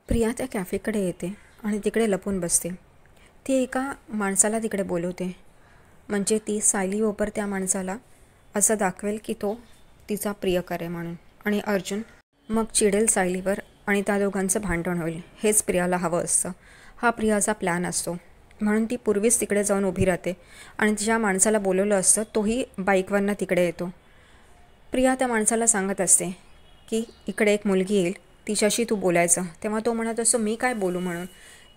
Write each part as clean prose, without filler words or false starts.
प्रिया त्या कॅफेकडे येते आणि तिकडे लपून बसते. ती एका माणसाला तिकडे बोलवते. म्हणजे ती सायलीबरोबर त्या माणसाला असं दाखवेल की तो तिचा प्रियकर आहे म्हणून. आणि अर्जुन मग चिडेल सायलीवर आणि त्या दोघांचं भांडण होईल. हेच प्रियाला हवं असतं. हा प्रियाचा प्लॅन असतो. म्हणून ती पूर्वीच तिकडे जाऊन उभी राहते आणि ज्या माणसाला बोलवलं असतं तोही बाईकवरनं तिकडे येतो. प्रिया त्या माणसाला सांगत असते की इकडे एक मुलगी येईल, तिच्याशी तू बोलायचं. तेव्हा तो म्हणत असतो मी काय बोलू म्हणून.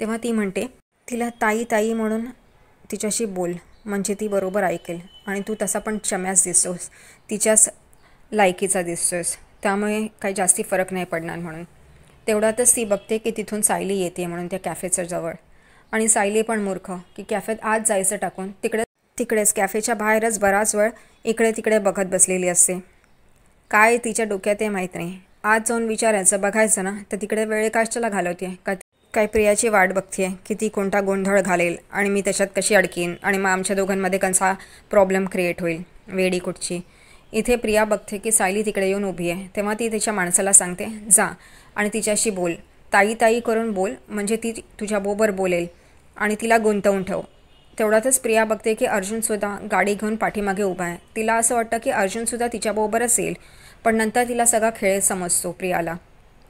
तेव्हा ती म्हणते तिला ताई ताई म्हणून तिच्याशी बोल, म्हणजे ती बरोबर ऐकेल. आणि तू तसा पण चम्याच दिसतोस, तिच्याच लायकीचा दिसतोस, त्यामुळे काही जास्ती फरक नाही पडणार म्हणून. तेवढ्यातच ती बघते की तिथून सायली येते म्हणून त्या कॅफेच्या जवळ. आणि सायली पण मूर्ख की कॅफेत आज जायचं टाकून तिकडेच कॅफेच्या बाहेरच बराच वेळ इकडे तिकडे बघत बसलेली असते. काय तिच्या डोक्यात ते माहीत नाही. आज जाऊन विचारायचं, बघायचं ना, तर तिकडे वेळ कशाला घालवते का, काय प्रियाची वाट बघते की ती कोणता गोंधळ घालेल आणि मी त्याच्यात कशी अडकीन आणि मग आमच्या दोघांमध्ये कसा प्रॉब्लेम क्रिएट होईल, वेडी कुठची. इथे प्रिया बघते की सायली तिकडे येऊन उभी आहे. तेव्हा ती तिच्या माणसाला सांगते जा आणि तिच्याशी बोल, ताई ताई करून बोल, म्हणजे ती तुझ्याबरोबर बोलेल आणि तिला गुंतवून ठेव. तेवढ्यातच प्रिया बघते की अर्जुनसुद्धा गाडी घेऊन पाठीमागे उभा आहे. तिला असं वाटतं की अर्जुनसुद्धा तिच्याबरोबरच येईल. पण नंतर तिला सगळा खेळ समजतो प्रियाला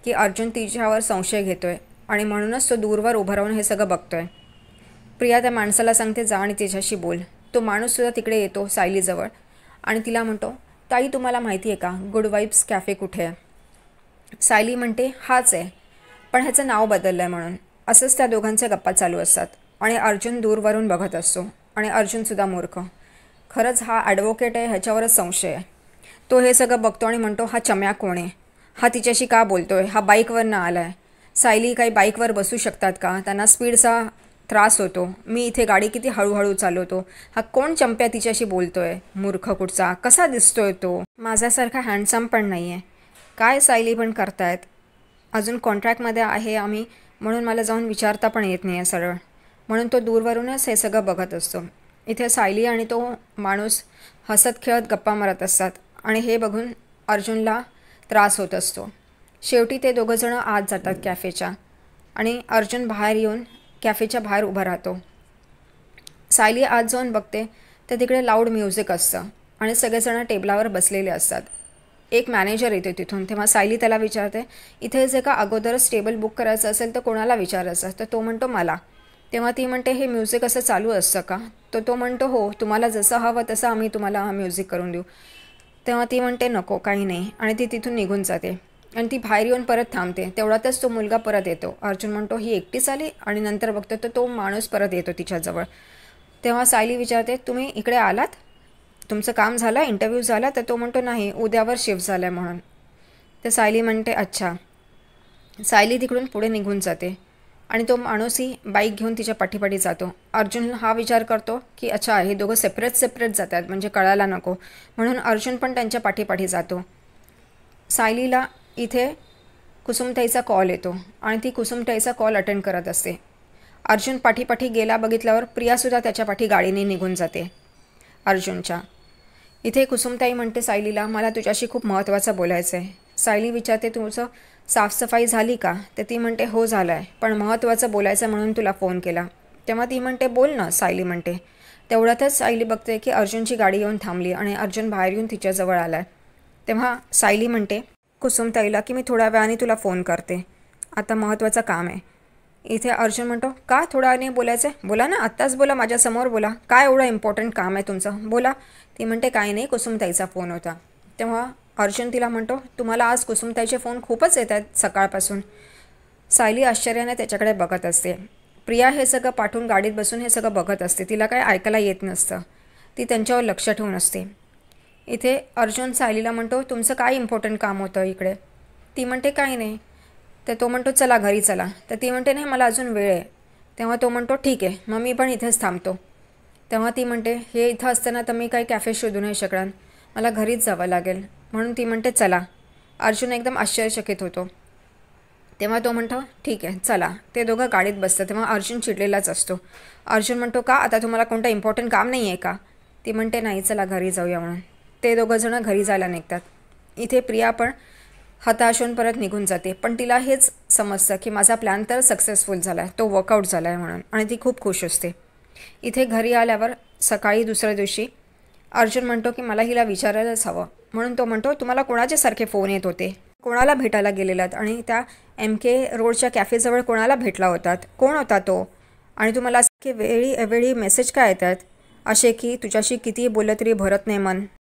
की अर्जुन तिच्यावर संशय घेतोय आणि म्हणूनच तो दूरवर उभं राहून हे सगळं बघतोय. प्रिया त्या माणसाला सांगते जा आणि तिच्याशी बोल. तो माणूससुद्धा तिकडे येतो सायलीजवळ आणि तिला म्हणतो ताई तुम्हाला माहिती आहे का गुड वाईब्स कॅफे कुठे आहे. सायली म्हणते हाच आहे, पण ह्याचं नाव बदललं आहे म्हणून. असंच त्या दोघांच्या गप्पा चालू असतात आणि अर्जुन दूरवरून बघत असतो. आणि अर्जुनसुद्धा मूर्ख, खरंच हा ॲडव्होकेट आहे ह्याच्यावरच संशय आहे. तो हे सगळं बघतो आणि म्हणतो हा चम्या कोण आहे, हा तिच्याशी का बोलतोय, हा बाईकवरनं आला आहे. सायली काही बाईकवर बसू शकतात का, त्यांना स्पीडचा त्रास होतो. मी इथे गाडी किती हळूहळू चालवतो, हा कोण चंप्या तिच्याशी बोलतोय, मूर्ख कुठचा, कसा दिसतोय तो, माझ्यासारखा हँडसम पण नाही आहे. काय सायली पण करतायत, अजून कॉन्ट्रॅक्टमध्ये आहे आम्ही म्हणून मला जाऊन विचारता पण येत नाही आहे सरळ. म्हणून तो दूरवरूनच हे सगळं बघत असतो. इथे सायली आणि तो माणूस हसत खेळत गप्पा मारत असतात आणि हे बघून अर्जुनला त्रास होत असतो. शेवटी ते दोघंजणं आत जातात कॅफेच्या आणि अर्जुन बाहेर येऊन कॅफेच्या बाहेर उभा राहतो. सायली आत जाऊन बघते तर तिकडे लाऊड म्युझिक असतं आणि सगळेजणं टेबलावर बसलेले असतात. एक मॅनेजर येतो तिथून. तेव्हा सायली त्याला विचारते इथे जे का अगोदरच टेबल बुक करायचं असेल तर कोणाला विचारायचं. तर तो म्हणतो मला. तेव्हा ती म्हणते हे म्युझिक असं चालू असतं का. तर तो म्हणतो हो, तुम्हाला जसं हवं तसं आम्ही तुम्हाला हा म्युझिक करून देऊ. तेव्हा ती म्हणते नको काही नाही आणि ती तिथून निघून जाते आणि ती बाहेर येऊन परत थांबते. तेवढ्यातच तो मुलगा परत येतो. अर्जुन म्हणतो ही एकटीच आली आणि नंतर बघतो तर तो माणूस परत येतो तिच्याजवळ. तेव्हा सायली विचारते तुम्ही इकडे आलात, तुमचं काम झालं, इंटरव्ह्यू झाला. तर तो म्हणतो नाही, उद्यावर शिफ्ट झालं आहे म्हणून. तर सायली म्हणते अच्छा. सायली तिकडून पुढे निघून जाते आणि तो माणूसही बाईक घेऊन तिच्या पाठीपाठी जातो. अर्जुन हा विचार करतो की अच्छा हे दोघं सेपरेट जात आहेत म्हणजे कळायला नको, म्हणून अर्जुन पण त्यांच्या पाठीपाठी जातो. सायलीला इथे कुसुमताईचा कॉल येतो आणि ती कुसुमताईचा कॉल अटेंड करत असते. अर्जुन पाठीपाठी गेला बघितल्यावर प्रियासुद्धा त्याच्या पाठी गाडीने निघून जाते अर्जुनच्या. इथे कुसुमताई म्हणते सायलीला मला तुझ्याशी खूप महत्त्वाचं बोलायचं आहे. सायली विचारते तुमचं साफसफाई झाली का. तर ती म्हणते हो झालं आहे, पण महत्त्वाचं बोलायचं म्हणून तुला फोन केला. तेव्हा ती म्हणते बोल ना, सायली म्हणते. तेवढ्यातच सायली बघते की अर्जुनची गाडी येऊन थांबली आणि अर्जुन बाहेर येऊन तिच्याजवळ आला आहे. तेव्हा सायली म्हणते कुसुमताईला की मी थोड्या वेळाने तुला फोन करते, आता महत्त्वाचं काम आहे. इथे अर्जुन म्हणतो का थोड्या वेळाने बोलायचं आहे, बोला ना, आत्ताच बोला, माझ्यासमोर बोला, काय एवढं इम्पॉर्टंट काम आहे तुमचं, बोला. ती म्हणते काही नाही, कुसुमताईचा फोन होता. तेव्हा अर्जुन तिला म्हणतो तुम्हाला आज कुसुमताईचे फोन खूपच येत आहेत सकाळपासून. सायली आश्चर्याने त्याच्याकडे बघत असते. प्रिया हे सगळं पाठवून गाडीत बसून हे सगळं बघत असते. तिला काय ऐकायला येत नसतं, ती त्यांच्यावर लक्ष ठेवून असते. इथे अर्जुन सायलीला म्हणतो तुमचं काय इम्पॉर्टंट काम होतं इकडे. ती म्हणते काही नाही. तर तो म्हणतो चला घरी चला. तर ती म्हणते नाही मला अजून वेळ आहे. तेव्हा तो म्हणतो ठीक आहे मग मी पण इथेच थांबतो. तेव्हा ती म्हणते हे इथं असताना तर मी काही कॅफे शोधू नाही शकणार, मला घरीच जावं लागेल. म्हणून ती म्हणते चला. अर्जुन एकदम आश्चर्यचकित होतो. तेव्हा तो म्हणतो ठीक आहे चला. ते दोघं गाडीत बसतात. तेव्हा अर्जुन चिडलेलाच असतो. अर्जुन म्हणतो का आता तुम्हाला कोणतं इम्पॉर्टंट काम नाही आहे का. ती म्हणते नाही चला घरी जाऊया म्हणून. ते दोघंजणं घरी जायला निघतात. इथे प्रिया पण हताश होऊन परत निघून जाते. पण तिला हेच समजतं की माझा प्लॅन तर सक्सेसफुल झाला आहे, तो वर्कआउट झाला आहे म्हणून, आणि ती खूप खुश असते. इथे घरी आल्यावर सकाळी दुसऱ्या दिवशी अर्जुन म्हणतो की मला हिला विचारायलाच हवं. म्हणून तो म्हणतो, तुम्हाला कोणाचे सारखे फोन येत होते, कोणाला भेटायला गेलेलात, आणि त्या MK रोडच्या कॅफेजवळ कोणाला भेटला होतात, कोण होता तो, आणि तुम्हाला वेळी वेळी मेसेज काय येतात असे की तुझ्याशी कितीही बोललं तरी भरत नाही मन.